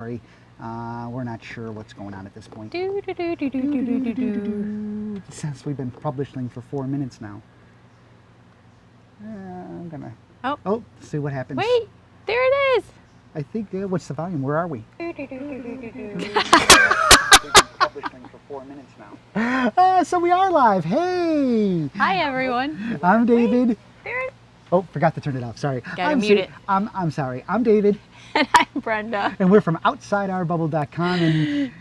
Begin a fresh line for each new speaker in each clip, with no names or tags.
Sorry, we're not sure what's going on at this point. Since we've been publishing for 4 minutes now. I'm gonna. Oh, see what happens.
Wait, there it is.
I think. What's the volume? Where are we? We've been publishing for 4 minutes now. So we are live. Hey.
Hi everyone.
I'm David.
Wait, there it.
Oh, forgot to turn it off. Sorry.
Gotta mute it.
I'm sorry. I'm David.
And I'm Brenda.
And we're from OutsideOurBubble.com,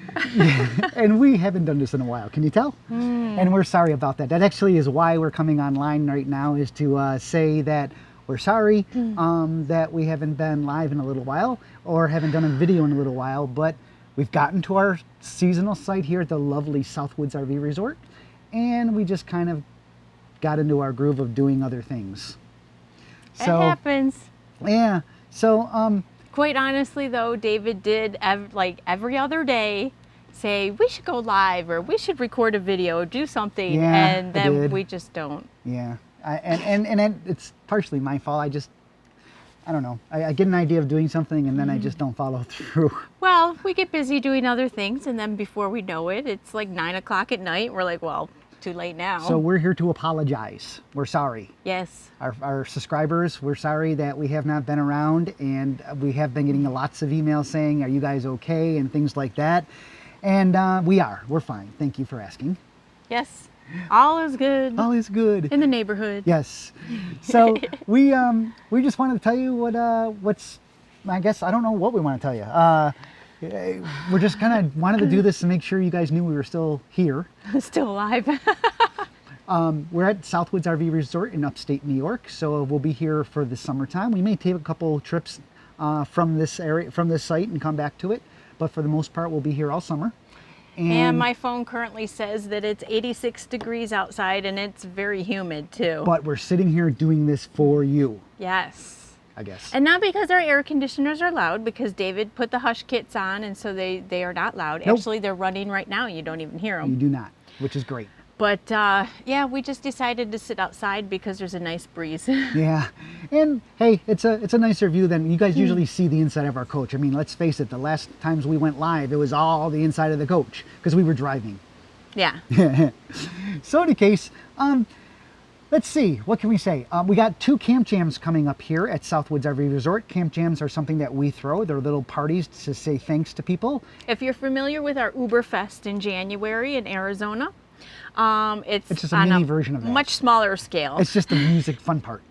and we haven't done this in a while. Can you tell? And we're sorry about that. That actually is why we're coming online right now, is to say that we're sorry that we haven't been live in a little while or haven't done a video in a little while, but we've gotten to our seasonal site here at the lovely Southwoods RV Resort, and we just kind of got into our groove of doing other things. So,
it happens.
Yeah. So,
quite honestly though, David did like every other day say we should go live or we should record a video or do something,
yeah,
and then we just don't.
Yeah. And it's partially my fault. I don't know. I get an idea of doing something and then I just don't follow through.
Well, we get busy doing other things, and then before we know it, it's like 9 o'clock at night. We're like, well, too late now.
So we're here to apologize. We're sorry.
Yes.
Our subscribers, we're sorry that we have not been around, and we have been getting lots of emails saying, are you guys okay, and things like that. And we're fine. Thank you for asking.
Yes. All is good.
All is good.
In the neighborhood.
Yes. So we just wanted to tell you what's, I guess, I don't know what we want to tell you. We're just kind of wanted to do this to make sure you guys knew we were still here.
Still alive.
We're at Southwoods RV Resort in upstate New York, so we'll be here for the summertime. We may take a couple trips from this area, from this site, and come back to it, but for the most part, we'll be here all summer.
And my phone currently says that it's 86 degrees outside, and it's very humid too.
But we're sitting here doing this for you.
Yes.
I guess.
And not because our air conditioners are loud, because David put the hush kits on, and so they are not loud.
Nope.
Actually, they're running right now. You don't even hear them.
You do not, which is great.
But yeah, we just decided to sit outside because there's a nice breeze.
Yeah, and hey, it's a nicer view than you guys usually see the inside of our coach. I mean, let's face it, the last times we went live, it was all the inside of the coach because we were driving.
Yeah.
So in any case, let's see, what can we say? We got 2 camp jams coming up here at Southwoods RV Resort. Camp jams are something that we throw. They're little parties to say thanks to people.
If you're familiar with our Uberfest in January in Arizona, it's
just a
on
mini version of that.
Much smaller scale.
It's just the music fun part.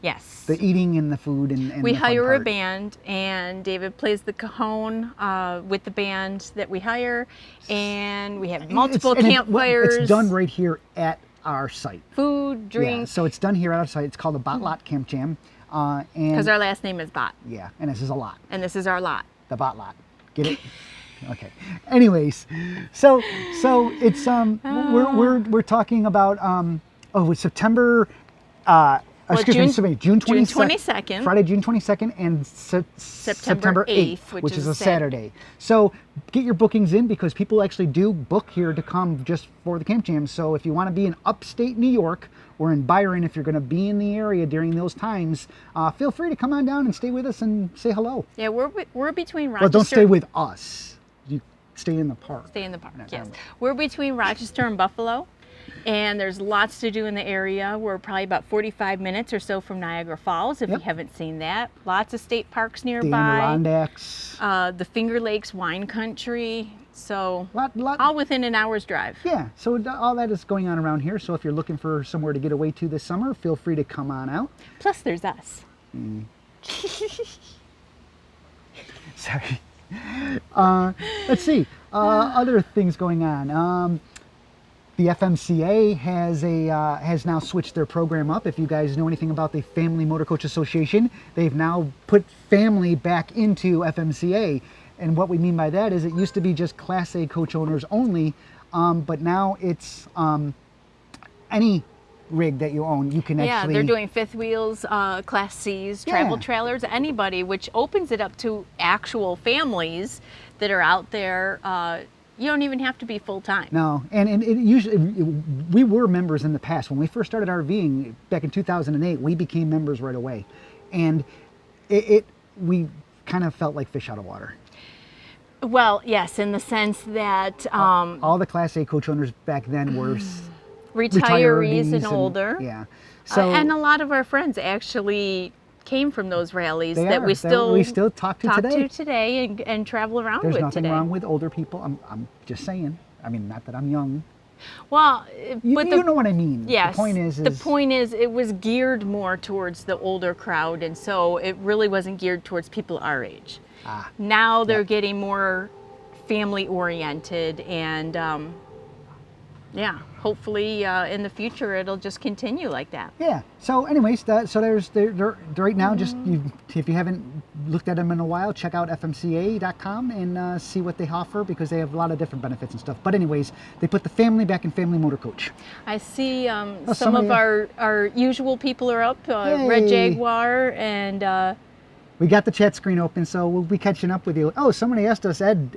Yes.
The eating and the food and
we
the fun
hire
part.
a band, and David plays the cajon with the band that we hire, and we have multiple campfires.
It's done right here at our site.
Food, drink.
Yeah, so it's done here at our site. It's called the Bott-Lott Camp Jam.
Because our last name is Bott.
Yeah, and this is a lot.
And this is our lot.
The Bott-Lott. Get it? Okay. Anyways, so it's we're talking about it's September June 22nd. Friday, June 22nd, and September 8th, which is a Saturday. So get your bookings in, because people actually do book here to come just for the camp jam. So if you want to be in upstate New York or in Byron, if you're going to be in the area during those times, feel free to come on down and stay with us and say hello.
Yeah, we're between Rochester.
Well, don't stay with us. You stay in the park.
Stay in the park, yes. We're between Rochester and Buffalo, and there's lots to do in the area. We're probably about 45 minutes or so from Niagara Falls, if you haven't seen that. Lots of state parks nearby.
The Adirondacks.
The Finger Lakes wine country. So
lot.
All within an hour's drive.
Yeah, so all that is going on around here. So if you're looking for somewhere to get away to this summer, feel free to come on out.
Plus there's us.
Sorry. Let's see. Other things going on. The FMCA has now switched their program up. If you guys know anything about the Family Motorcoach Association, they've now put family back into FMCA. And what we mean by that is it used to be just Class A coach owners only, but now it's any rig that you own, you can actually...
Yeah, they're doing fifth wheels, Class C's, travel trailers, anybody, which opens it up to actual families that are out there. You don't even have to be full-time.
No, and it usually, we were members in the past. When we first started RVing back in 2008, we became members right away. And we kind of felt like fish out of water.
Well, yes, in the sense that
All the Class A coach owners back then were
retirees and older.
Yeah. So
and a lot of our friends actually came from those rallies
they
that
are.
we still
talk to today.
And travel around
There's
with
nothing
today.
wrong with older people. I'm just saying. I mean, not that I'm young.
Well, but
You know what I mean.
Yes.
The
point is it was geared more towards the older crowd, and so it really wasn't geared towards people our age. Now they're getting more family oriented, and hopefully in the future it'll just continue like that.
Yeah. So anyways, they're right now, just if you haven't looked at them in a while, check out fmca.com and see what they offer, because they have a lot of different benefits and stuff. But anyways, they put the family back in Family Motorcoach.
I see some of our usual people are up, Red Jaguar, and
we got the chat screen open, so we'll be catching up with you. Oh, somebody asked us, Ed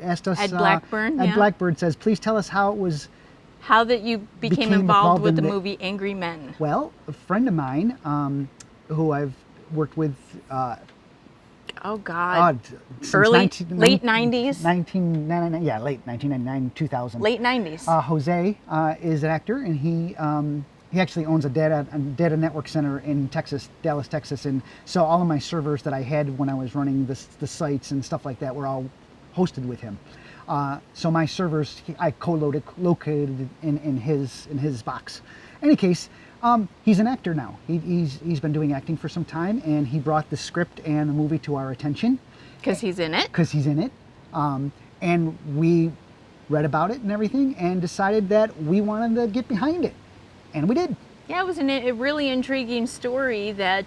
Blackburn.
Ed Blackburn says, please tell us
how that you became involved with the movie Angry Men.
Well, a friend of mine who I've worked with since
late 90s?
1999, yeah, late 1999, 2000.
Late 90s.
Jose is an actor, and he actually owns a data network center in Texas, Dallas, Texas, and so all of my servers that I had when I was running the sites and stuff like that were all hosted with him. So my servers I located in his box. In any case, he's an actor now. He's been doing acting for some time, and he brought the script and the movie to our attention.
Because he's in it.
Because he's in it, and we read about it and everything, and decided that we wanted to get behind it, and we did.
Yeah, it was a really intriguing story that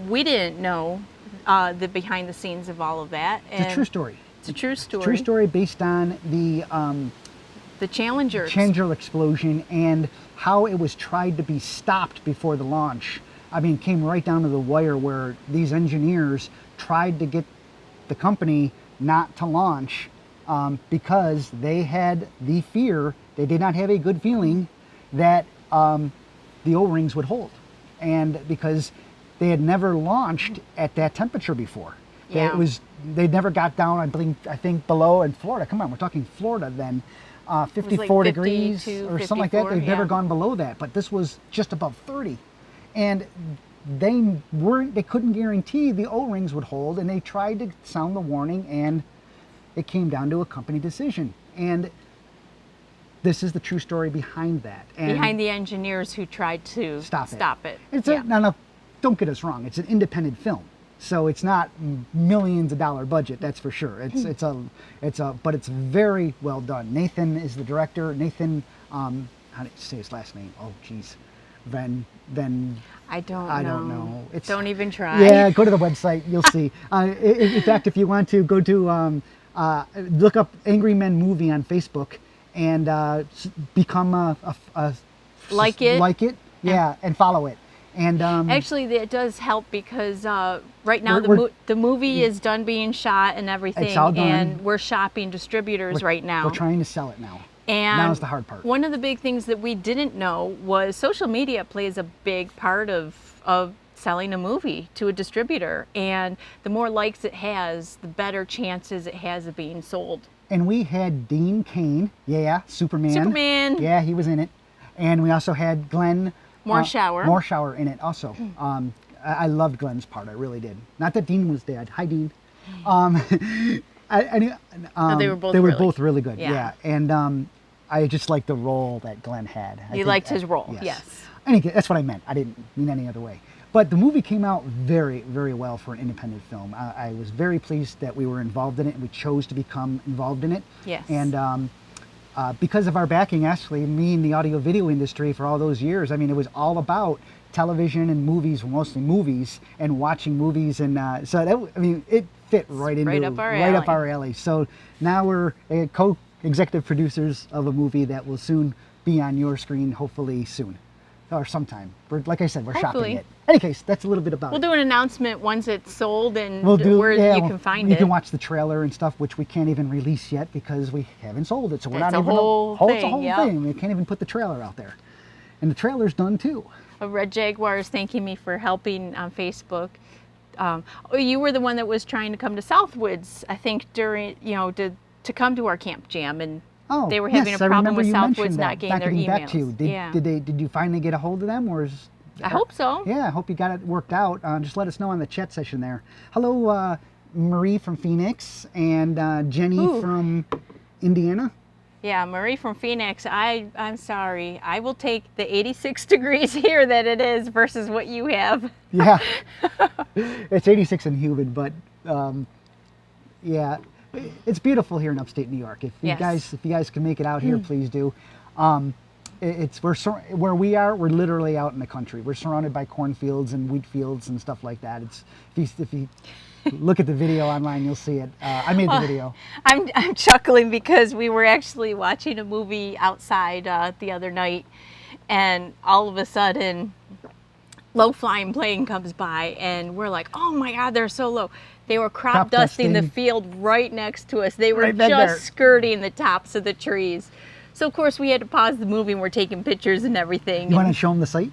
we didn't know the behind the scenes of all of that.
It's a true story.
It's a true story.
True story based on the
Challenger
explosion and how it was tried to be stopped before the launch. I mean, it came right down to the wire where these engineers tried to get the company not to launch because they had the fear, they did not have a good feeling that the O-rings would hold. And because they had never launched at that temperature before.
Yeah.
They never got down, I think below in Florida. Come on, we're talking Florida then. 54
like
degrees or something like that. They've never gone below that, but this was just above 30. And they couldn't guarantee the O-rings would hold, and they tried to sound the warning, and it came down to a company decision. And this is the true story behind that. And
behind the engineers who tried to stop it.
Now, don't get us wrong. It's an independent film. So it's not millions of dollar budget, that's for sure. But it's very well done. Nathan is the director. Nathan, how do you say his last name? Oh, geez,
I don't know. Don't even try.
Yeah, go to the website. You'll see. In fact, if you want to go to look up Angry Men movie on Facebook and become
like it.
Yeah, and follow it. And
actually, it does help because right now the movie is done being shot and everything,
it's all done.
And we're shopping distributors right now.
We're trying to sell it now.
And
now's the hard part.
One of the big things that we didn't know was social media plays a big part of selling a movie to a distributor, and the more likes it has, the better chances it has of being sold.
And we had Dean Cain, Superman. Yeah, he was in it. And we also had Glenn Morshower in it also. I loved Glenn's part, I really did. Not that Dean was dead. Hi, Dean.
They were
both really good. Yeah. And I just liked the role that Glenn had.
You liked his role, yes.
Anyway, that's what I meant. I didn't mean any other way. But the movie came out very, very well for an independent film. I was very pleased that we were involved in it, and we chose to become involved in it.
Yes.
And because of our backing, actually, me in the audio video industry for all those years, I mean, it was all about television and movies, mostly movies, and watching movies. And it fit right up our alley. So now we're co-executive producers of a movie that will soon be on your screen, hopefully soon. Or sometime. Like I said, we're shopping it. In any case, that's a little bit about it.
We'll do an announcement once it's sold and where you can find it.
You can watch the trailer and stuff, which we can't even release yet because we haven't sold it. So we're not even...
It's a whole
thing. We can't even put the trailer out there. And the trailer's done too.
Red Jaguar is thanking me for helping on Facebook. You were the one that was trying to come to Southwoods, I think, during, to to come to our camp jam, and
Oh,
they were having
yes,
a
I
problem
remember
with
you
Southwoods
mentioned
not
that,
getting their
getting
emails.
back to you.
Yeah.
Did you finally get a hold of them, or is?
I hope so.
Yeah, I hope you got it worked out. Just let us know on the chat session there. Hello, Marie from Phoenix and Jenny
Ooh.
from Indiana.
Yeah, Marie from Phoenix, I'm sorry. I will take the 86 degrees here that it is versus what you have.
Yeah, it's 86 and humid, but yeah, it's beautiful here in upstate New York. If you guys can make it out here, please do. Where we are. We're literally out in the country. We're surrounded by cornfields and wheat fields and stuff like that. It's if you look at the video online, you'll see it. I made the video.
I'm chuckling because we were actually watching a movie outside the other night, and all of a sudden, low-flying plane comes by, and we're like, "Oh my God, they're so low!" They were crop dusting the field right next to us. They were
Right back
just
there.
skirting the tops of the trees. So of course we had to pause the movie, and we're taking pictures and everything.
You want to show them the site?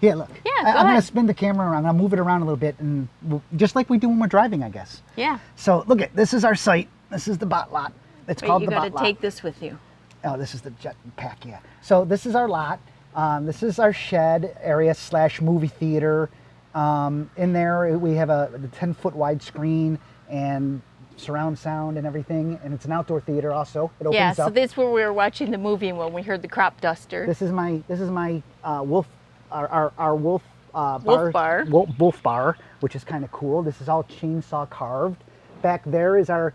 Yeah, look.
Yeah,
I'm
go
going to
ahead.
spin the camera around. I'll move it around a little bit, and just like we do when we're driving, I guess.
Yeah.
So look at this is our site. This is the Bott-Lott. It's
Wait,
called
you
the
got to
Bott-Lott.
take this with you.
Oh, this is the jet pack, yeah. So this is our lot. This is our shed area / movie theater. In there we have a 10-foot wide screen and surround sound and everything, and it's an outdoor theater also. It opens
Yeah,
up.
so this is where we were watching the movie when we heard the crop duster.
This is my wolf, our wolf
Wolf bar.
wolf bar, which is kind of cool. This is all chainsaw carved. Back there is our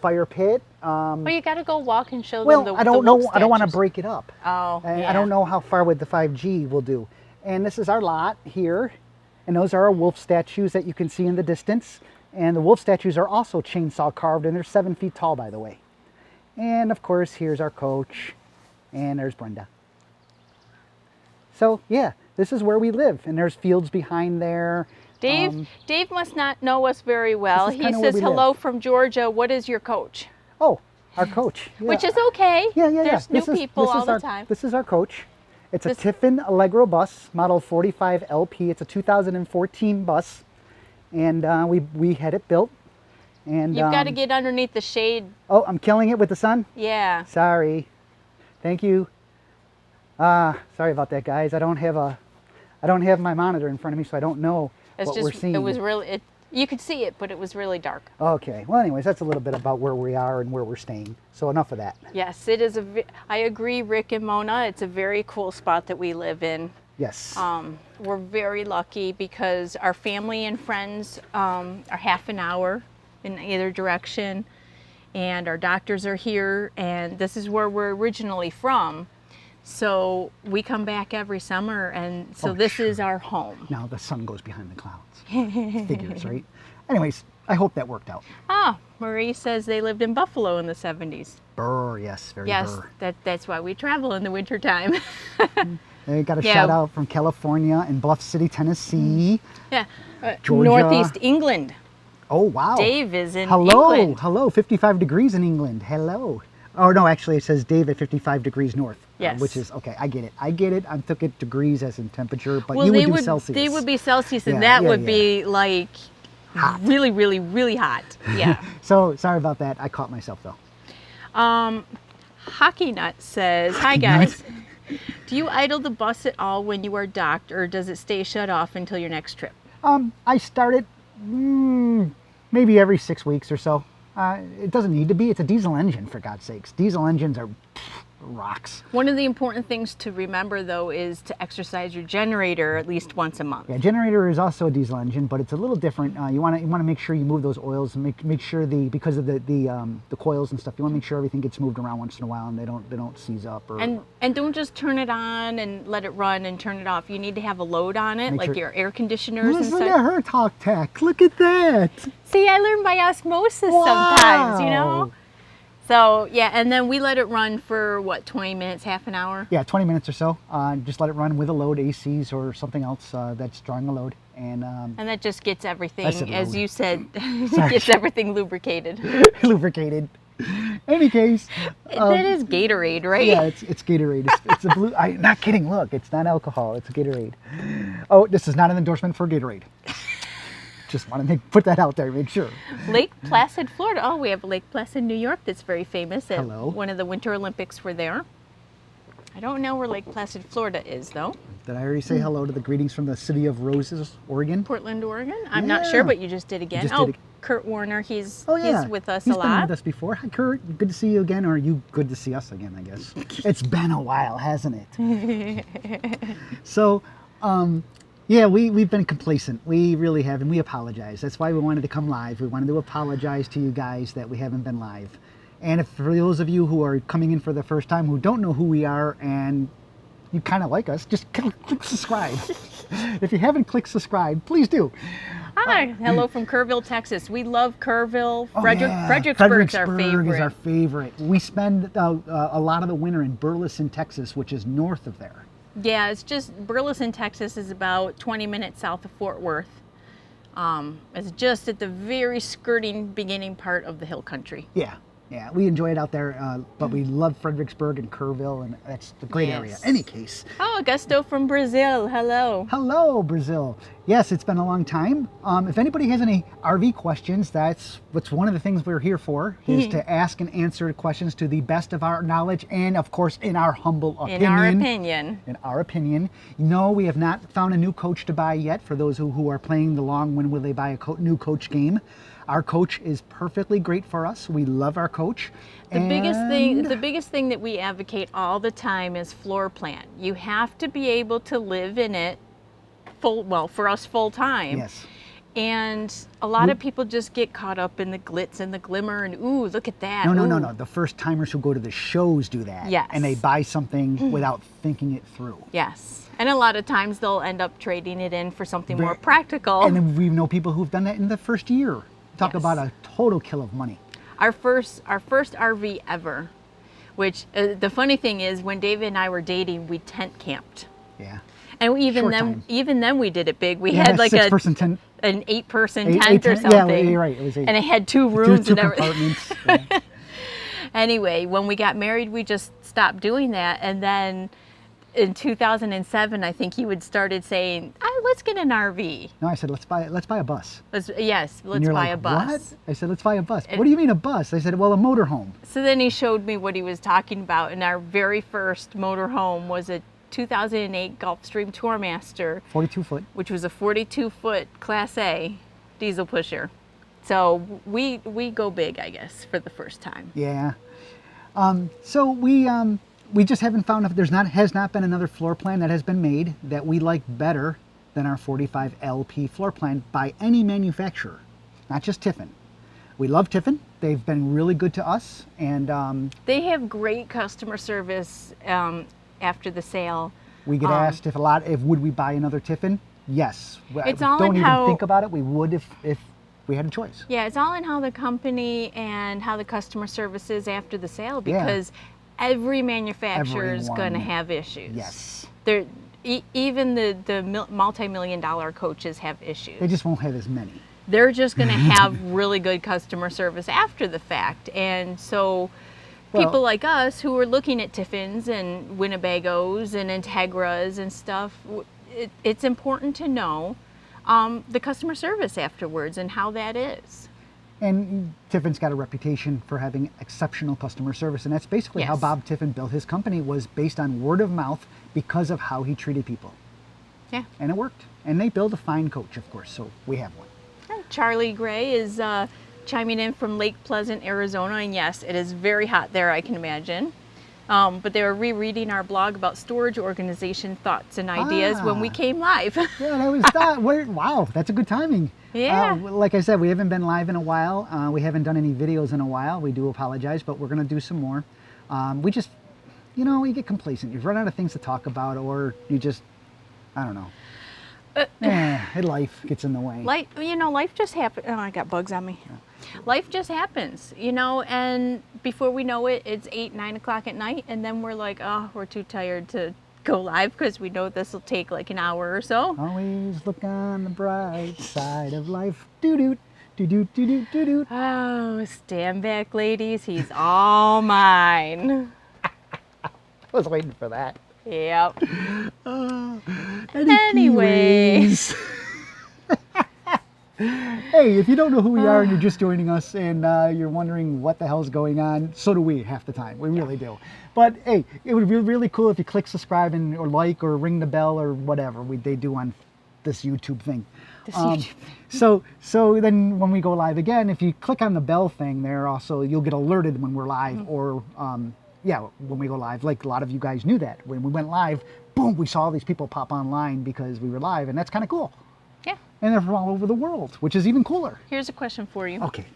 fire pit.
Well, you got to go walk and show
Well,
them the
I don't
the wolf
know. I don't want to
statues.
break it up.
Oh,
And
yeah.
I don't know how far with the 5G will do. And this is our lot here, and those are our wolf statues that you can see in the distance. And the wolf statues are also chainsaw carved, and they're 7 feet tall, by the way. And of course, here's our coach, and there's Brenda. So yeah, this is where we live, and there's fields behind there.
Dave must not know us very well.
This is
He
kinda where
says,
we live.
hello from Georgia. What is your coach?
Oh, our coach. Yeah.
Which is okay.
Yeah.
There's new
This is-
people
this
all
is
the
our-
time.
This is our coach. It's a
This-
Tiffin Allegro bus, model 45 LP. It's a 2014 bus, and we had it built. And
You've got to get underneath the shade.
Oh, I'm killing it with the sun.
Yeah.
Sorry. Thank you. Sorry about that, guys. I don't have my monitor in front of me, so I don't know
It's
what
just,
we're seeing.
it was really, you could see it, but it was really dark.
Okay. Well, anyways, that's a little bit about where we are and where we're staying. So enough of that.
Yes, it is I agree, Rick and Mona. It's a very cool spot that we live in.
Yes.
We're very lucky because our family and friends are half an hour in either direction, and our doctors are here, and this is where we're originally from. So we come back every summer, and so
Oh,
this
sure.
is our home.
Now the sun goes behind the clouds. Figures, right? Anyways, I hope that worked out.
Ah, Marie says they lived in Buffalo in the 70s.
Burr, yes, very
Yes,
burr.
that's why we travel in the wintertime.
I got a
Yeah.
shout out from California and Bluff City, Tennessee.
Yeah,
Georgia.
Northeast England.
Oh, wow.
Dave is in
Hello,
England.
hello, 55 degrees in England. Hello. Oh, no, actually, it says Dave at 55 degrees north.
Yes.
Which is, okay, I get it. I took it degrees as in temperature, but
Well,
you would
they
do
would
Celsius.
they would be Celsius, and
Yeah,
that
yeah,
would
yeah.
be like
Hot.
really, really, really hot. Yeah.
So, sorry about that. I caught myself, though.
Hockey Nut says, "Hi
Hockey
guys.
Nut.
Do you idle the bus at all when you are docked, or does it stay shut off until your next trip?"
I start it maybe every 6 weeks or so. It doesn't need to be. It's a diesel engine, for God's sakes. Diesel engines are rocks.
One of the important things to remember, though, is to exercise your generator at least once a month.
Yeah, generator is also a diesel engine, but it's a little different. You want to make sure you move those oils and make sure because of the coils and stuff. You want to make sure everything gets moved around once in a while and they don't seize up. Or
And don't just turn it on and let it run and turn it off. You need to have a load on it,
Make
like
sure-
your air conditioners and
Listen
such.
to her talk tech. Look at that.
See, I learn by osmosis sometimes, you know? So, yeah, and then we let it run for, what, 20 minutes, half an hour?
Yeah, 20 minutes or so. Just let it run with a load, ACs or something else that's drawing a load. And
And that just gets everything,
I said
as
load.
you said,
Sorry.
gets everything lubricated.
lubricated. Any case.
That is Gatorade, right?
Yeah, it's Gatorade. It's a blue. Not kidding. Look, it's not alcohol. It's Gatorade. Oh, this is not an endorsement for Gatorade. Just want to put that out there, make sure.
Lake Placid, Florida. Oh, we have Lake Placid, New York that's very famous.
Hello.
One of the Winter Olympics were there. I don't know where Lake Placid, Florida is, though.
Did I already say hello to the greetings from the City of Roses, Oregon?
Portland, Oregon? I'm not sure, but you just did again.
Did
Kurt Warner, he's with us
He's
a lot.
He's been with us before. Hi, Kurt. Good to see you again, or you good to see us again, I guess. It's been a while, hasn't it? So, yeah, we've been complacent. We really have, and we apologize. That's why we wanted to come live. We wanted to apologize to you guys that we haven't been live. And if for those of you who are coming in for the first time who don't know who we are and you kind of like us, just click subscribe. If you haven't clicked subscribe, please do.
Hi, hello from Kerrville, Texas. We love Kerrville. Fredericksburg's our favorite.
Is our favorite. We spend a lot of the winter in Burleson, Texas, which is north of there.
Yeah, it's just Burleson, Texas is about 20 minutes south of Fort Worth. It's just at the very skirting beginning part of the hill country.
Yeah, we enjoy it out there, but we love Fredericksburg and Kerrville, and that's a great area. Any case.
Oh, Augusto from Brazil. Hello.
Hello, Brazil. Yes, it's been a long time. If anybody has any RV questions, that's one of the things we're here for, is to ask and answer questions to the best of our knowledge and, of course, in our humble opinion. In our opinion. No, we have not found a new coach to buy yet. For those who are playing the long when will they buy a new coach game. Our coach is perfectly great for us. We love our coach.
The biggest thing that we advocate all the time is floor plan. You have to be able to live in it for us full time.
Yes.
And a lot of people just get caught up in the glitz and the glimmer and ooh, look at that.
No. The first timers who go to the shows do that.
Yes.
And they buy something without thinking it through.
Yes. And a lot of times they'll end up trading it in for something more practical.
And we know people who've done that in the first year. Talk about a total kill of money.
Our first RV ever, which the funny thing is when David and I were dating, we tent camped.
Yeah.
And even then we did it big. We had like an 8-person tent or something.
Yeah, you're right. It was 8.
And it had 2 rooms and everything.
Compartments. Yeah.
Anyway, when we got married, we just stopped doing that. And then in 2007, I think he would started saying, let's get an RV.
No, I said, let's buy a bus.
Let's buy a bus.
What? I said, let's buy a bus. What do you mean a bus? I said, well, a motorhome.
So then he showed me what he was talking about, and our very first motorhome was a 2008 Gulfstream Tourmaster.
42-foot. Which
was a 42-foot Class A diesel pusher. So we go big, I guess, for the first time.
Yeah. So we just haven't found, has not been another floor plan that has been made that we like better than our 45 LP floor plan by any manufacturer, not just Tiffin. We love Tiffin. They've been really good to us, and
they have great customer service after the sale.
We get asked if would we buy another Tiffin? Yes.
It's all
don't even think about it. We would if we had a choice.
Yeah, it's all in how the company and how the customer service is after the sale, because every manufacturer is going to have issues.
Yes.
Even the multi-million-dollar coaches have issues.
They just won't have as many.
They're just going to have really good customer service after the fact. And so people like us who are looking at Tiffins and Winnebagos and Integras and stuff, it's important to know the customer service afterwards and how that is.
And Tiffin's got a reputation for having exceptional customer service, and that's basically how Bob Tiffin built his company, was based on word of mouth because of how he treated people.
Yeah.
And it worked. And they build a fine coach, of course, so we have one.
Charlie Gray is chiming in from Lake Pleasant, Arizona, and yes, it is very hot there, I can imagine. But they were rereading our blog about storage organization thoughts and ideas when we came live.
Yeah, that was that. Wow, that's a good timing.
Yeah.
Like I said, we haven't been live in a while. We haven't done any videos in a while. We do apologize, but we're going to do some more. We just, you get complacent. You run out of things to talk about, or you just, I don't know. Life gets in the way.
Life just happens. Oh, I got bugs on me. Yeah. Life just happens, and before we know it, it's 8, 9 o'clock at night, and then we're like, oh, we're too tired to go live because we know this will take like an hour or so.
Always look on the bright side of life. Doo-doo, doo-doo, doo-doo, doo-doo.
Oh, stand back, ladies. He's all mine.
I was waiting for that.
Yep. Anyways.
Hey, if you don't know who we are and you're just joining us and you're wondering what the hell's going on, so do we half the time. We really do. But hey, it would be really cool if you click subscribe or like or ring the bell or whatever they do on this YouTube thing. So then when we go live again, if you click on the bell thing there, also you'll get alerted when we're live or yeah, when we go live. Like a lot of you guys knew that when we went live, boom, we saw all these people pop online because we were live, and that's kind of cool.
Yeah.
And they're from all over the world, which is even cooler.
Here's a question for you.
Okay.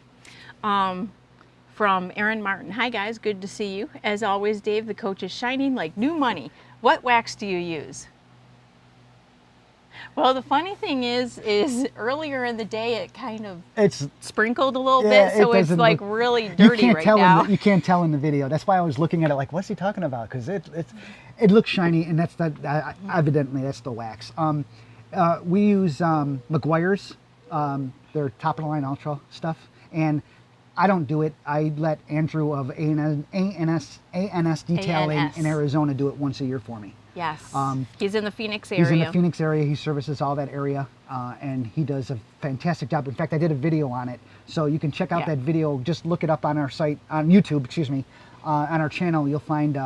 From Aaron Martin. Hi guys, good to see you. As always, Dave, the coach is shining like new money. What wax do you use? Well, the funny thing is earlier in the day it kind of sprinkled a little bit, so it's like really dirty right now.
You can't tell in the video. That's why I was looking at it like, what's he talking about? Because it looks shiny, and that's evidently that's the wax. We use McGuire's, their top of the line ultra stuff, and I don't do it. I let Andrew of ANS Detailing in Arizona do it once a year for me.
Yes. He's in the Phoenix area.
He's in the Phoenix area. He services all that area, and he does a fantastic job. In fact, I did a video on it, so you can check out that video. Just look it up on our site, on YouTube, excuse me, on our channel. You'll find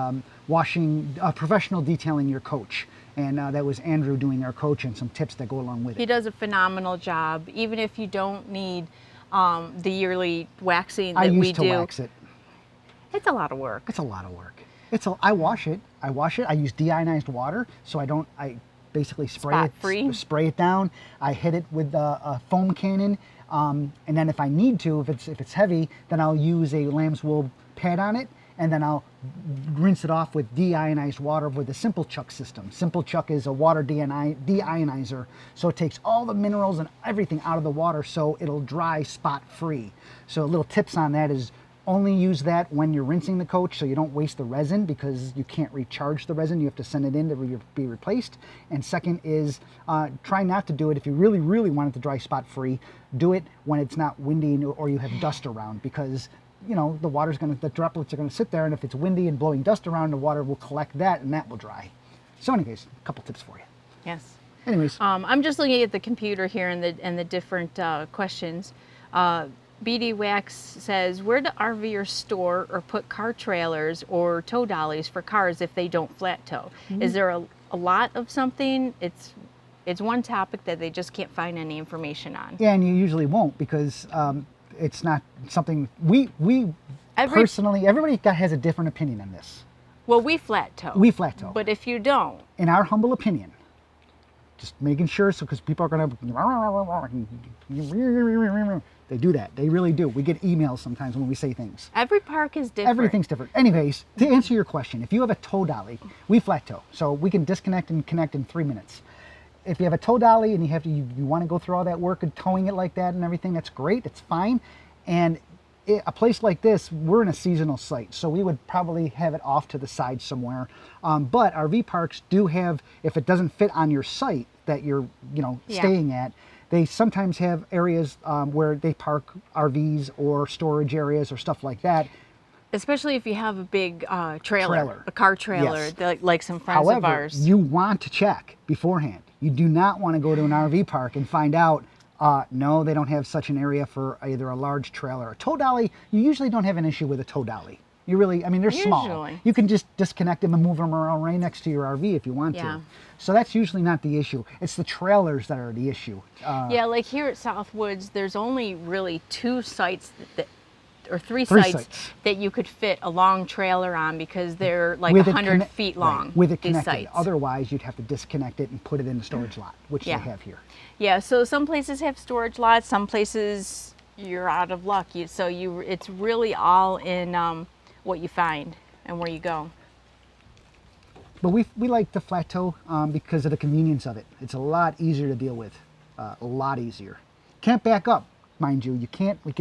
professional detailing your coach. And that was Andrew doing our coach and some tips that go along with it.
He does a phenomenal job, even if you don't need the yearly waxing that we do.
I used to wax it.
It's a lot of work.
It's a lot of work. I wash it. I use deionized water, so I basically spray it down. I hit it with a foam cannon, and then if I need to, if it's heavy, then I'll use a lamb's wool pad on it, and then I'll rinse it off with deionized water with the Simple Chuck system. Simple Chuck is a water deionizer, so it takes all the minerals and everything out of the water, so it'll dry spot free. So little tips on that is only use that when you're rinsing the coach, so you don't waste the resin, because you can't recharge the resin. You have to send it in to be replaced. And second is try not to do it if you really, really want it to dry spot free. Do it when it's not windy or you have dust around, because the the droplets are gonna sit there, and if it's windy and blowing dust around, the water will collect that and that will dry. So anyways, a couple tips for you.
Yes.
Anyways.
I'm just looking at the computer here and the different questions. BD Wax says, where do RVers store or put car trailers or tow dollies for cars if they don't flat tow? Is there a lot of something? It's one topic that they just can't find any information on.
Yeah, and you usually won't, because it's not something personally, everybody has a different opinion on this.
Well, we flat tow.
We flat tow.
But if you don't,
in our humble opinion, just making sure, because people are going to, they do that. They really do. We get emails sometimes when we say things.
Every park is different.
Everything's different. Anyways, to answer your question, if you have a tow dolly, we flat tow, so we can disconnect and connect in 3 minutes. If you have a tow dolly and you want to go through all that work and towing it like that and everything, that's great. It's fine. And a place like this, we're in a seasonal site, so we would probably have it off to the side somewhere. But RV parks do have, if it doesn't fit on your site that you're staying at, they sometimes have areas where they park RVs or storage areas or stuff like that.
Especially if you have a big trailer, a car trailer, yes, like some friends of ours.
However, you want to check beforehand. You do not want to go to an RV park and find out, no, they don't have such an area for either a large trailer or a tow dolly. You usually don't have an issue with a tow dolly. You really, they're small. You can just disconnect them and move them around right next to your RV if you want to. So that's usually not the issue. It's the trailers that are the issue.
Yeah, like here at Southwoods, there's only really 2 sites or three sites that you could fit a long trailer on, because they're like 100 feet long.
With it connected. Otherwise, you'd have to disconnect it and put it in the storage lot, which they have here.
Yeah, so some places have storage lots, some places you're out of luck. It's really all in what you find and where you go.
But we like the flat tow because of the convenience of it. It's a lot easier to deal with, a lot easier. Can't back up, mind you.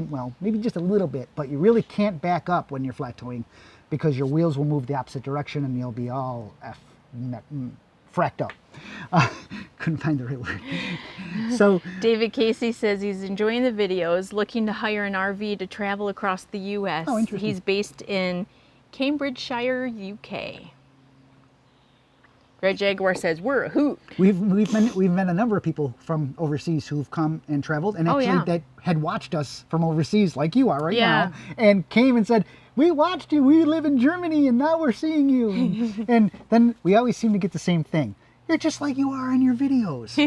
Well, maybe just a little bit, but you really can't back up when you're flat towing, because your wheels will move the opposite direction and you'll be all fracked up. Couldn't find the right word. So
David Casey says he's enjoying the videos, looking to hire an RV to travel across the U.S.
Oh, interesting. He's
based in Cambridgeshire, UK. Red Jaguar says, we're a hoot.
We've met a number of people from overseas who've come and traveled, and actually that had watched us from overseas, like you are right now, and came and said, "We watched you. We live in Germany, and now we're seeing you." And then we always seem to get the same thing. You're just like you are in your videos.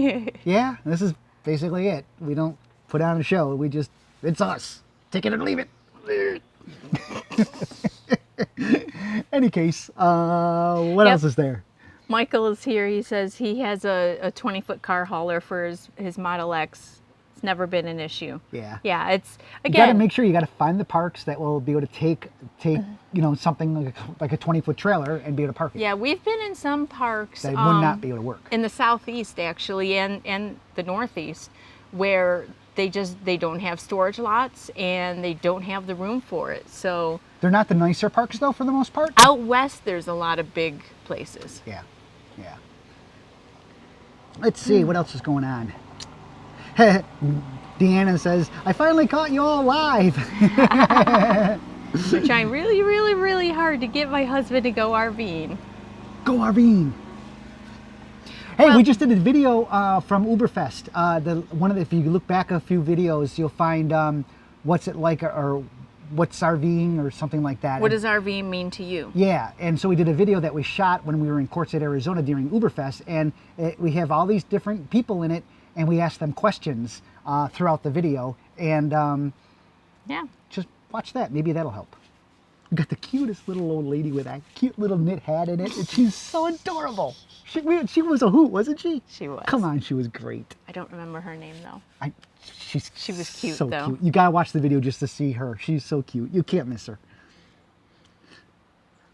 Yeah, this is basically it. We don't put on a show. We just, it's us. Take it or leave it. Any case, what else is there?
Michael is here. He says he has a 20-foot car hauler for his Model X. It's never been an issue. Yeah. Yeah, it's, again...
You got to make sure you got to find the parks that will be able to take you know, something like a 20-foot trailer and be able to park it.
Yeah, we've been in some parks...
That would not be able to work.
In the southeast, actually, and the northeast, where they don't have storage lots and they don't have the room for it, so...
They're not the nicer parks, though, for the most part?
Out west, there's a lot of big places.
Yeah. Yeah. Let's see what else is going on. Deanna says, "I finally caught you all live."
I'm trying really, really, really hard to get my husband to go RVing.
Go RVing. Hey, well, we just did a video from Uberfest. If you look back a few videos, you'll find what's it like, or what's RVing or something like that.
What does RVing mean to you?
Yeah, and so we did a video that we shot when we were in Quartzsite, Arizona during Uberfest, and we have all these different people in it, and we asked them questions throughout the video, and
yeah,
just watch that. Maybe that'll help. We got the cutest little old lady with that cute little knit hat in it, and she's so adorable. She was a hoot, wasn't she?
She was.
Come on, she was great.
I don't remember her name, though.
She
was cute,
so
though.
Cute. You gotta watch the video just to see her. She's so cute. You can't miss her.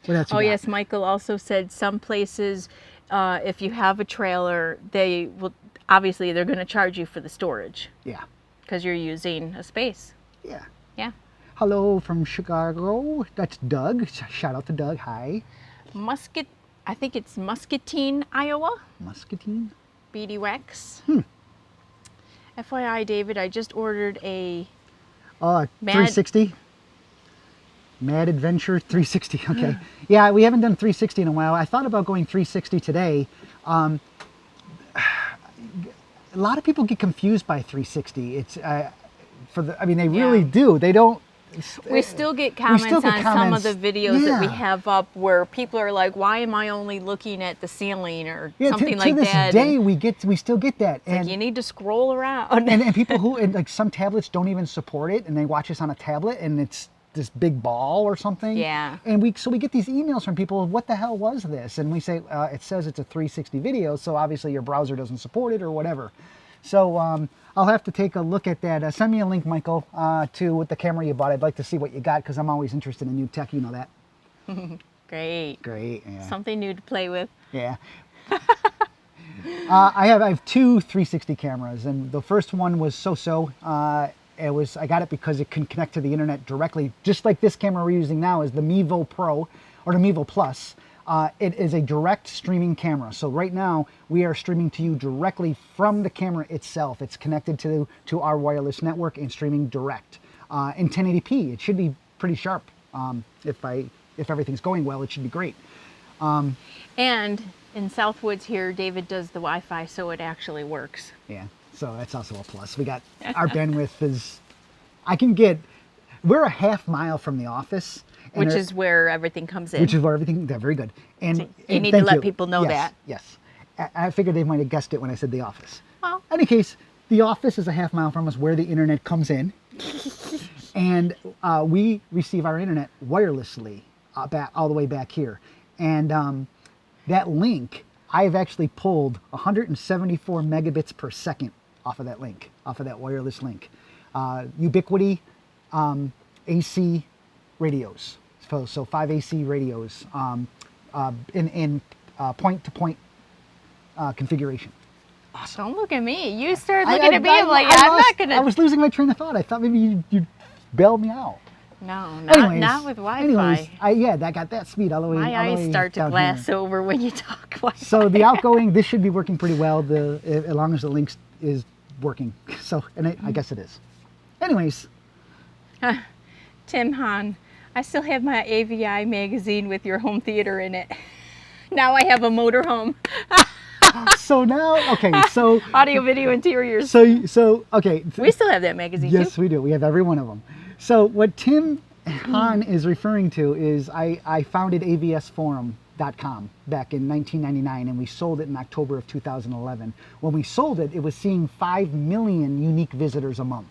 What else you got?
Yes, Michael also said some places, if you have a trailer, they will, obviously they're going to charge you for the storage.
Yeah. Because
you're using a space.
Yeah.
Yeah.
Hello from Chicago. That's Doug. Shout out to Doug. Hi.
I think it's Muscatine, Iowa.
Muscatine?
BD Wax. FYI, David, I just ordered a
360. Mad Adventure 360. Okay. Yeah, we haven't done 360 in a while. I thought about going 360 today. A lot of people get confused by 360. It's they really do. They don't.
We still get comments on some of the videos that we have up where people are like, "Why am I only looking at the ceiling?" or something like that.
To this day, we still get that.
And like, you need to scroll around.
and people who, like, some tablets don't even support it, and they watch us on a tablet, and it's this big ball or something.
Yeah.
And we get these emails from people, "What the hell was this?" And we say, "It says it's a 360 video, so obviously your browser doesn't support it or whatever." So I'll have to take a look at that. Send me a link, Michael, to the camera you bought. I'd like to see what you got, because I'm always interested in new tech. You know that.
Great.
Great. Yeah.
Something new to play with.
Yeah. I have two 360 cameras, and the first one was so-so. I got it because it can connect to the internet directly, just like this camera we're using now is the Mevo Pro or the Mevo Plus. It is a direct streaming camera. So right now we are streaming to you directly from the camera itself. It's connected to our wireless network and streaming direct in 1080p. It should be pretty sharp. If everything's going well, it should be great.
And in Southwoods here, David does the Wi-Fi, so it actually works.
Yeah, so that's also a plus. We got our bandwidth is, we're a half mile from the office.
Which is where everything comes in.
Which is where everything, very good. And
so you need to let people know that.
Yes. I figured they might have guessed it when I said the office.
Well.
In any case, the office is a half mile from us where the internet comes in. And we receive our internet wirelessly all the way back here. And that link, I've actually pulled 174 megabits per second off of that link, off of that wireless link. Ubiquity AC radios. So 5 AC radios in point-to-point configuration.
Awesome. Don't look at me. You started looking at me like, I'm not going to...
I was losing my train of thought. I thought maybe you'd bail me out.
No, not with Wi-Fi.
Anyways, I got that speed all the way.
My eyes start to glass over when you talk Wi-Fi.
So the outgoing, this should be working pretty well, as long as the link is working. So, and I guess it is. Anyways.
Tim Hahn, I still have my AVI magazine with your home theater in it. Now I have a motorhome.
So now, okay, so
Audio, video, interiors.
so okay.
We still have that magazine
Yes,
too.
we do. We have every one of them. So what Tim Hahn is referring to is I founded avsforum.com back in 1999, and we sold it in October of 2011. When we sold it, it was seeing 5 million unique visitors a month.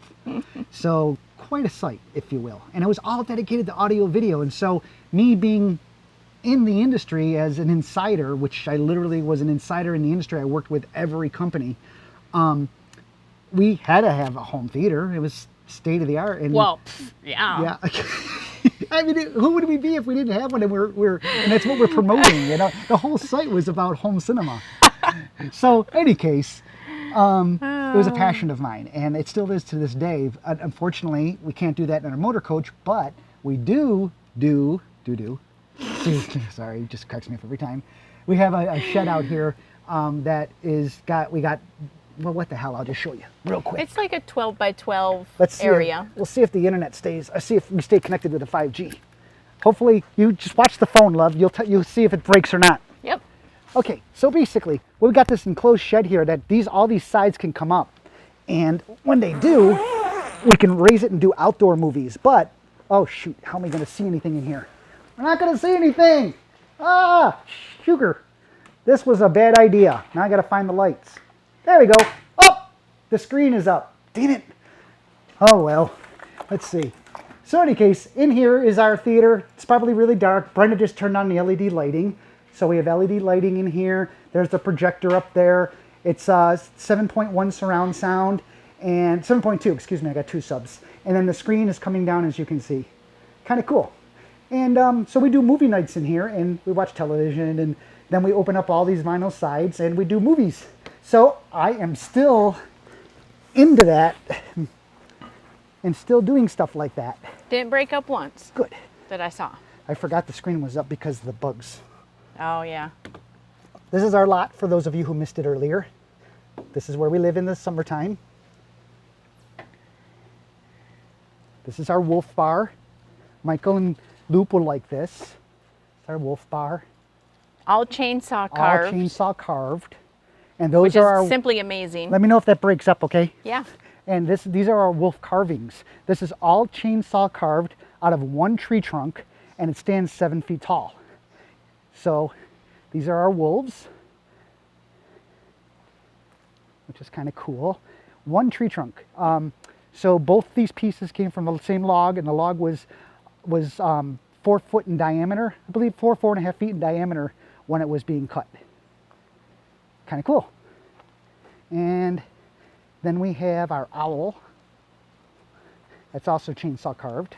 So quite a site, if you will. And it was all dedicated to audio video. And so me being in the industry as an insider, which I literally was an insider in the industry, I worked with every company. We had to have a home theater. It was state of the art. And
Well, yeah.
yeah. I mean, who would we be if we didn't have one? And and that's what we're promoting. You know, the whole site was about home cinema. So, any case, it was a passion of mine, and it still is to this day. Unfortunately, we can't do that in our Motorcoach, but we do. Sorry, it just cracks me up every time. We have a shed out here that we got. Well, what the hell? I'll just show you real quick.
It's like a 12 by 12
Let's see
area.
We'll see if the internet stays. See if we stay connected to the 5G. Hopefully, you just watch the phone, love. You'll see if it breaks or not.
Yep.
Okay, so basically, we've got this enclosed shed here that all these sides can come up, and when they do, we can raise it and do outdoor movies. But oh shoot, how am I going to see anything in here? We're not going to see anything. Ah, sugar. This was a bad idea. Now I got to find the lights. There we go. Oh, the screen is up. Damn it. Oh well. Let's see. So in any case, in here is our theater. It's probably really dark. Brenda just turned on the LED lighting. So we have LED lighting in here. There's the projector up there. It's 7.1 surround sound and 7.2, excuse me, I got 2 subs. And then the screen is coming down, as you can see. Kind of cool. And so we do movie nights in here, and we watch television, and then we open up all these vinyl sides and we do movies. So I am still into that and still doing stuff like that.
Didn't break up once.
Good.
That I saw.
I forgot the screen was up because of the bugs.
Oh, yeah.
This is our lot for those of you who missed it earlier. This is where we live in the summertime. This is our wolf bar. Michael and Loop will like this. It's our wolf bar.
All chainsaw carved.
All chainsaw carved. And those
which
are
is
our,
simply amazing.
let me know if that breaks up, okay?
Yeah.
And these are our wolf carvings. This is all chainsaw carved out of one tree trunk, and it stands 7 feet tall. So these are our wolves, which is kind of cool. One tree trunk. So both these pieces came from the same log, and the log was 4 foot in diameter. I believe 4.5 feet in diameter when it was being cut. Kind of cool. And then we have our owl. That's also chainsaw carved.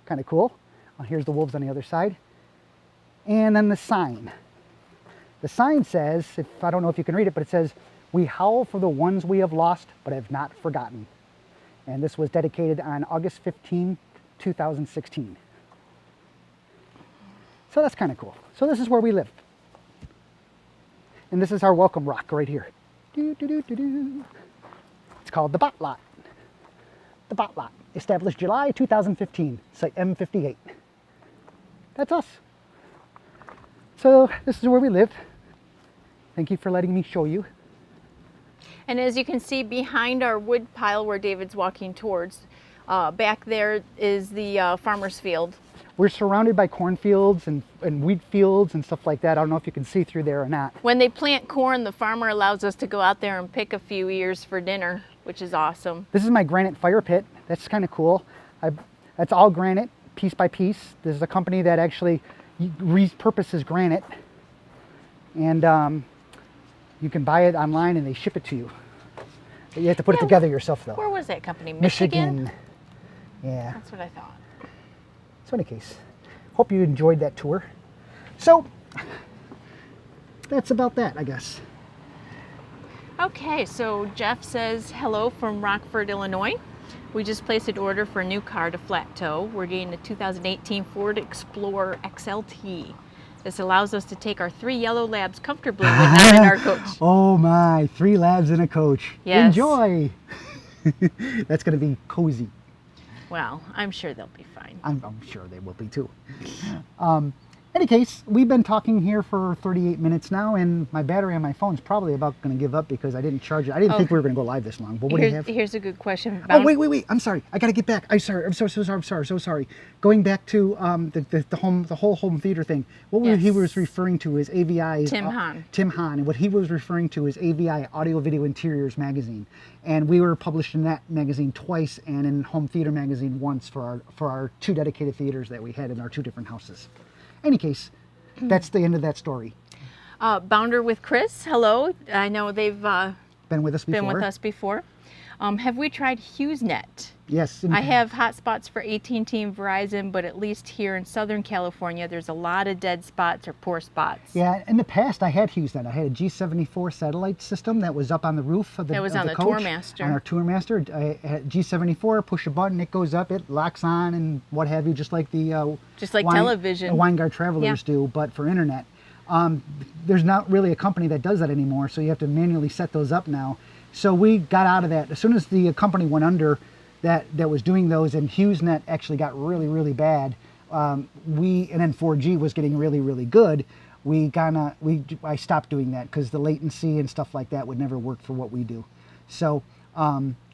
Kind of cool. Well, here's the wolves on the other side. And then the sign. The sign says, I don't know if you can read it, but it says, "We howl for the ones we have lost, but have not forgotten." And this was dedicated on August 15, 2016. So that's kind of cool. So this is where we live. And this is our welcome rock right here. It's called the Bott-Lott. The Bott-Lott, established July 2015, site M58. That's us. So this is where we live. Thank you for letting me show you.
And as you can see behind our wood pile where David's walking towards, back there is the farmer's field.
We're surrounded by cornfields and wheat fields and stuff like that. I don't know if you can see through there or not.
When they plant corn, the farmer allows us to go out there and pick a few ears for dinner, which is awesome.
This is my granite fire pit. That's kind of cool. That's all granite, piece by piece. This is a company that actually repurposes granite. And you can buy it online and they ship it to you. But you have to put it together yourself though.
Where was that company? Michigan?
Yeah.
That's what I thought.
So in any case, hope you enjoyed that tour. So that's about that, I guess.
Okay, so Jeff says hello from Rockford, Illinois. We just placed an order for a new car to flat tow. We're getting a 2018 Ford Explorer XLT. This allows us to take our 3 yellow labs comfortably but not in our coach.
Oh my, 3 labs in a coach.
Yes.
Enjoy. That's going to be cozy.
Well, I'm sure they'll be fine.
I'm sure they will be too. Any case, we've been talking here for 38 minutes now, and my battery on my phone is probably about going to give up because I didn't charge it. I didn't think we were going to go live this long. But what do you have?
Here's a good question.
Oh, wait. I'm sorry. I got to get back. I'm sorry. I'm so sorry. Going back to the whole home theater thing. What he was referring to is AVI's
Tim Hahn.
Tim Hahn, and what he was referring to is AVI Audio Video Interiors magazine, and we were published in that magazine twice and in Home Theater magazine once for our 2 dedicated theaters that we had in our 2 different houses. Any case, that's the end of that story.
Bounder with Chris, hello. I know they've
been with us
before. Have we tried HughesNet?
Yes.
I have hotspots for AT&T and Verizon, but at least here in Southern California, there's a lot of dead spots or poor spots.
Yeah, in the past, I had HughesNet. I had a G74 satellite system that was up on the roof of the coach. That was on the Tourmaster. On our Tourmaster. I had G74, push a button, it goes up, it locks on and what have you, just like the
television.
Winegard Travelers do, but for internet. There's not really a company that does that anymore, so you have to manually set those up now. So we got out of that. As soon as the company went under that was doing those, and HughesNet actually got really, really bad, and then 4G was getting really, really good, I stopped doing that because the latency and stuff like that would never work for what we do. So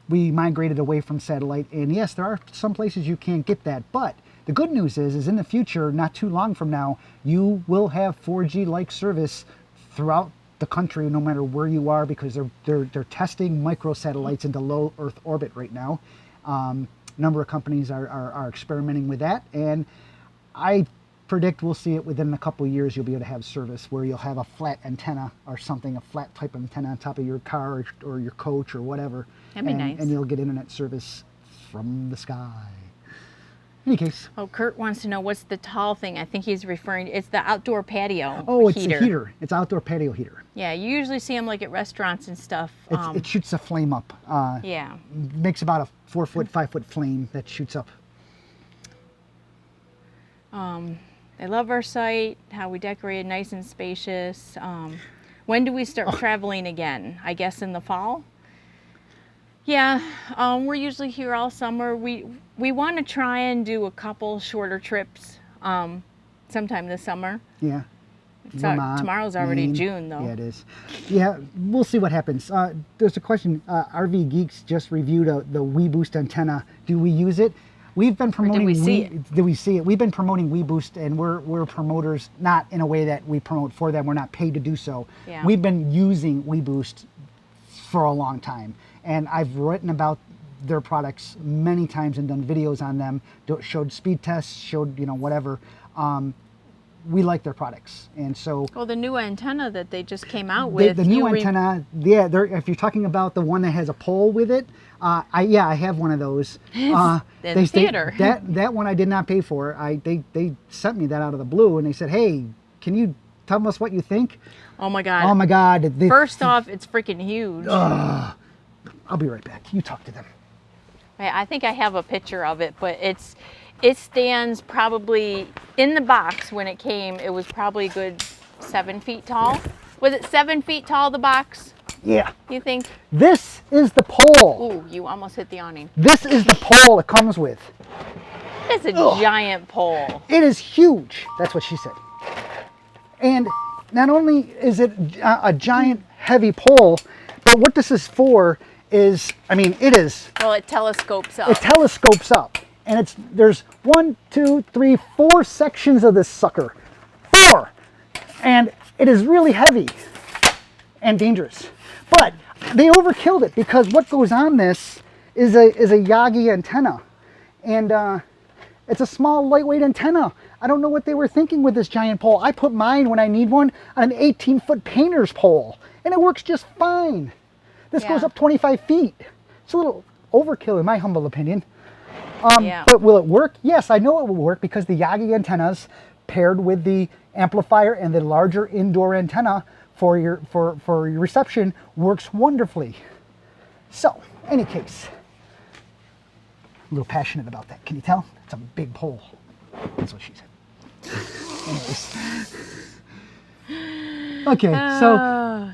we migrated away from satellite, and yes, there are some places you can't get that, but the good news is in the future, not too long from now, you will have 4G-like service throughout the country, no matter where you are, because they're testing microsatellites into low Earth orbit right now. A number of companies are experimenting with that, and I predict we'll see it within a couple of years. You'll be able to have service where you'll have a flat antenna or something, a flat type of antenna on top of your car or your coach or whatever.
That'd be nice.
And you'll get internet service from the sky. In any case.
Oh, Kurt wants to know what's the tall thing. I think he's referring, it's the outdoor patio heater.
Oh, it's a heater. It's outdoor patio heater.
Yeah, you usually see them like at restaurants and stuff.
It shoots a flame up.
Yeah.
Makes about a 4-foot, 5-foot flame that shoots up.
I love our site, how we decorated nice and spacious. When do we start traveling again? I guess in the fall? Yeah, we're usually here all summer. We want to try and do a couple shorter trips sometime this summer.
Yeah.
Tomorrow's already
Maine.
June, though.
Yeah, it is. Yeah, we'll see what happens. There's a question. RV Geeks just reviewed the WeBoost antenna. Do we use it? We've been promoting.
Did we see it?
Did we see it? We've been promoting WeBoost, and we're promoters, not in a way that we promote for them. We're not paid to do so.
Yeah.
We've been using WeBoost for a long time, and I've written about their products many times and done videos on them. Showed speed tests, showed whatever. We like their products, and so.
Well, the new antenna that they just came out with.
The new antenna, yeah. If you're talking about the one that has a pole with it, I have one of those.
Theater.
That one I did not pay for. They sent me that out of the blue, and they said, "Hey, can you tell us what you think?"
Oh my God.
Oh my God.
First off, it's freaking huge.
I'll be right back. You talk to them.
I think I have a picture of it, but it stands probably in the box when it came. It was probably a good 7 feet tall. Was it 7 feet tall, the box?
Yeah.
You think?
This is the pole.
Ooh, you almost hit the awning.
This is the pole it comes with.
It's a giant pole.
It is huge. That's what she said. And not only is it a giant heavy pole, but what this is for is, it is.
Well, it telescopes up.
It telescopes up. And there's 1, 2, 3, 4 sections of this sucker. 4! And it is really heavy and dangerous. But they overkilled it because what goes on this is a Yagi antenna. And it's a small, lightweight antenna. I don't know what they were thinking with this giant pole. I put mine, when I need one, on an 18-foot painter's pole. And it works just fine. This goes up 25 feet. It's a little overkill in my humble opinion. But will it work? Yes, I know it will work because the Yagi antennas paired with the amplifier and the larger indoor antenna for your reception works wonderfully. So, any case, a little passionate about that. Can you tell? It's a big pole. That's what she said. Anyways. Okay, so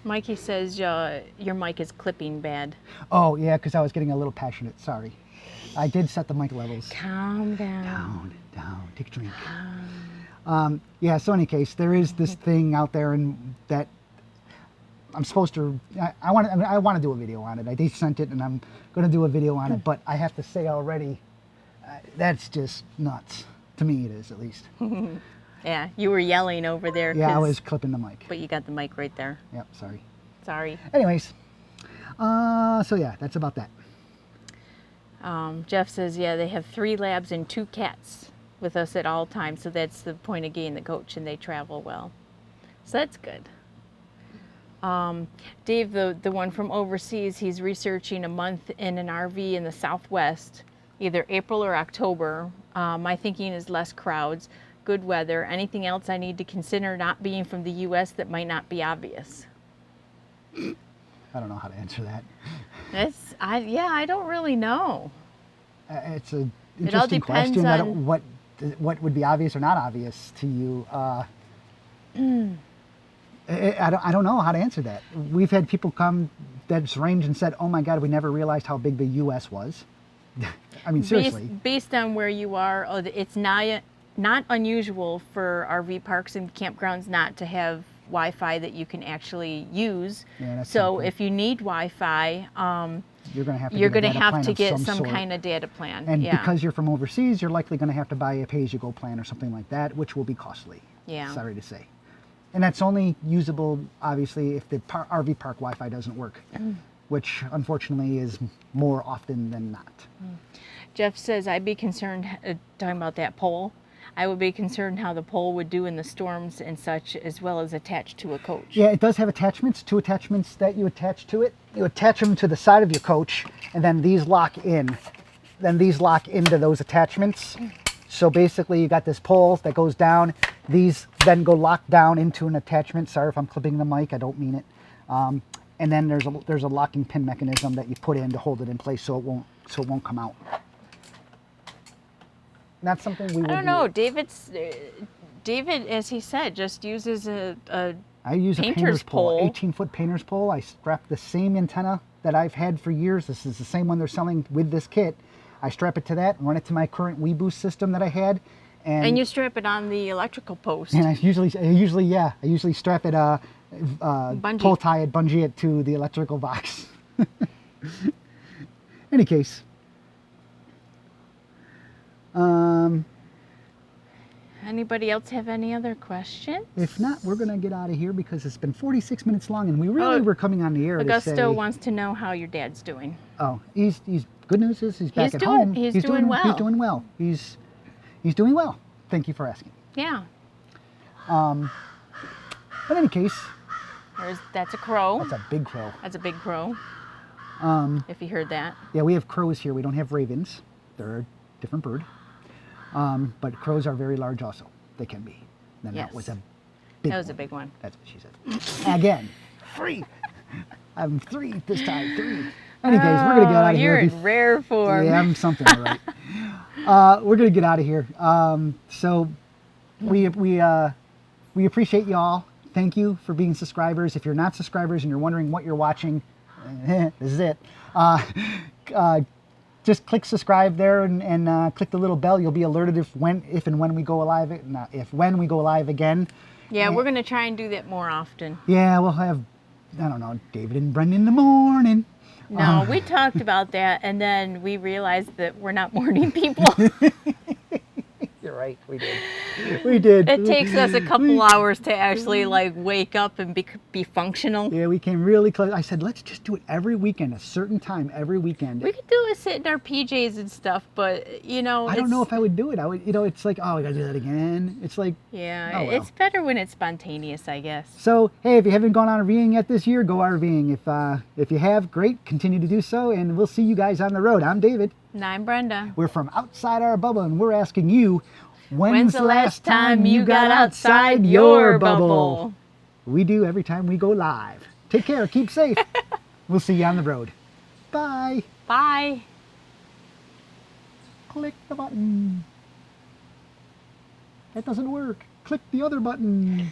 Mikey says your mic is clipping bad.
Oh, yeah, because I was getting a little passionate. Sorry. I did set the mic levels.
Calm down.
Down. Take a drink. Yeah, so in any case, there is this thing out there and that I'm supposed to, I want to do a video on it. They sent it and I'm going to do a video on it, but I have to say already, that's just nuts. To me it is, at least.
Yeah, you were yelling over there.
Yeah, I was clipping the mic.
But you got the mic right there.
Yep, sorry.
Sorry.
Anyways, so yeah, that's about that.
Jeff says, yeah, they have 3 labs and 2 cats with us at all times. So that's the point of getting the coach, and they travel well. So that's good. Dave, the one from overseas, he's researching a month in an RV in the Southwest, either April or October. My thinking is less crowds, good weather. Anything else I need to consider not being from the U.S. that might not be obvious?
I don't know how to answer that.
I don't really know.
It's an interesting question. What would be obvious or not obvious to you? I don't know how to answer that. We've had people come that's ranged and said, "Oh my God, we never realized how big the U.S. was." I mean, seriously.
Based on where you are, it's not unusual for RV parks and campgrounds not to have Wi-Fi that you can actually use.
Yeah, that's
so
something.
If you need Wi-Fi,
you're going
to have to get some kind of data plan.
And because you're from overseas, you're likely going to have to buy a pay-as-you-go plan or something like that, which will be costly.
Yeah.
Sorry to say. And that's only usable, obviously, if the RV park Wi-Fi doesn't work, which unfortunately is more often than not.
Jeff says, I'd be concerned, talking about that pole, I would be concerned how the pole would do in the storms and such, as well as attached to a coach.
Yeah, it does have attachments, 2 attachments that you attach to it. You attach them to the side of your coach, and then these lock in. Then these lock into those attachments. So basically you got this pole that goes down. These then go locked down into an attachment. Sorry if I'm clipping the mic, I don't mean it. And then there's a locking pin mechanism that you put in to hold it in place so it won't come out. Not something we would
I don't know. David, as he said, just uses a
I use a painter's pole, 18-foot painter's pole. I strap the same antenna that I've had for years. This is the same one they're selling with this kit. I strap it to that, run it to my current WeBoost system that I had.
And you strap it on the electrical post.
And I usually strap it, pull tie it, bungee it to the electrical box. Any case.
Anybody else have any other questions?
If not, we're going to get out of here because it's been 46 minutes long and we really were coming on the air to say...
Augusto wants to know how your dad's doing.
Oh, he's good news is he's back at home.
He's doing well.
He's doing well. He's doing well. Thank you for asking.
Yeah.
But in any case...
That's a crow.
That's a big crow.
That's a big crow. If you heard that.
Yeah, we have crows here. We don't have ravens. They're a different bird. But crows are very large also. They can be. And
yes.
That was a big one.
That was a big one.
That's what she said. Again, 3. I'm 3 this time. 3. Anyways, we're going to get out of here.
You're in rare form.
Yeah, I'm something, all right. We're going to get out of here. So we appreciate y'all. Thank you for being subscribers. If you're not subscribers and you're wondering what you're watching, this is it. Just click subscribe there and click the little bell. You'll be alerted if and when we go live. When we go live again.
Yeah, we're going to try and do that more often.
Yeah, we'll have, I don't know, David and Brendan in the morning.
No, we talked about that, and then we realized that we're not morning people.
You're right, we did. We did.
It takes us a couple hours to actually like wake up and be functional.
Yeah, we came really close. I said, let's just do it every weekend, a certain time every weekend.
We could do it, sit in our PJs and stuff, but you know,
I don't know if I would do it. I would, it's like, oh, we gotta do that again. It's like,
yeah,
oh, well.
It's better when it's spontaneous, I guess.
So, hey, if you haven't gone RVing yet this year, go RVing. If you have, great, continue to do so, and we'll see you guys on the road. I'm David.
And I'm Brenda.
We're from outside our bubble, and we're asking you, when's the last time you got outside your bubble? We do every time we go live. Take care, keep safe. We'll see you on the road. Bye.
Bye.
Click the button. That doesn't work. Click the other button.